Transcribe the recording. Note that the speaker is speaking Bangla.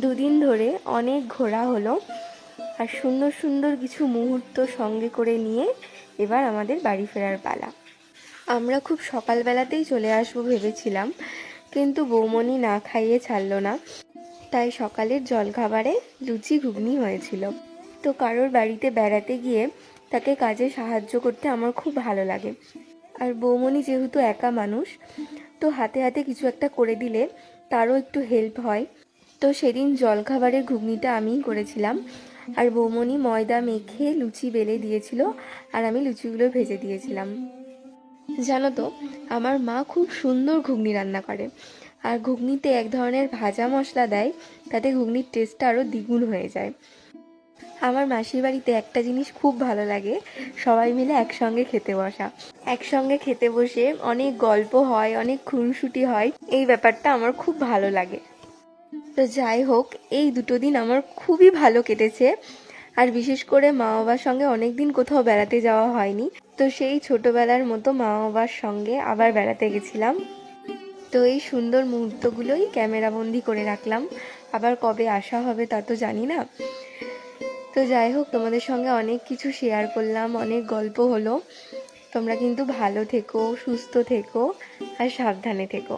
দুদিন ধরে অনেক ঘোরা হলো, আর সুন্দর সুন্দর কিছু মুহূর্ত সঙ্গে করে নিয়ে এবার আমাদের বাড়ি ফেরার পালা। আমরা খুব সকালবেলাতেই চলে আসবো ভেবেছিলাম, কিন্তু বৌমনি না খাইয়ে ছাড়লো না। তাই সকালের জলখাবারে লুচি ঘুগনি হয়েছিল। তো কারোর বাড়িতে বেড়াতে গিয়ে তাকে কাজে সাহায্য করতে আমার খুব ভালো লাগে। আর বৌমনি যেহেতু একা মানুষ, তো হাতে হাতে কিছু একটা করে দিলে তারও একটু হেল্প হয়। তো সেদিন জলখাবারের ঘুগনিটা আমিই করেছিলাম, আর বৌমনি ময়দা মেখে লুচি বেলে দিয়েছিল, আর আমি লুচিগুলো ভেজে দিয়েছিলাম। জানো তো, আমার মা খুব সুন্দর ঘুগনি রান্না করে, আর ঘুগনিতে এক ধরনের ভাজা মশলা দেয়, তাতে ঘুগনির টেস্টটা আরও দ্বিগুণ হয়ে যায়। আমার মাসির বাড়িতে একটা জিনিস খুব ভালো লাগে, সবাই মিলে একসঙ্গে খেতে বসা। একসঙ্গে খেতে বসে অনেক গল্প হয়, অনেক খুনসুটি হয়, এই ব্যাপারটা আমার খুব ভালো লাগে। তো যাই হোক, এই দুটো দিন আমার খুবই ভালো কেটেছে। আর বিশেষ করে মা বাবার সঙ্গে অনেকদিন কোথাও বেড়াতে যাওয়া হয়নি, তো সেই ছোটবেলার মতো মা বাবার সঙ্গে আবার বেড়াতে গেছিলাম। তো এই সুন্দর মুহূর্তগুলোই ক্যামেরাবন্দি করে রাখলাম। আবার কবে আসা হবে তা তো জানি না। তো যাই হোক, তোমাদের সঙ্গে অনেক কিছু শেয়ার করলাম, অনেক গল্প হলো। তোমরা কিন্তু ভালো থেকো, সুস্থ থেকো, আর সাবধানে থেকো।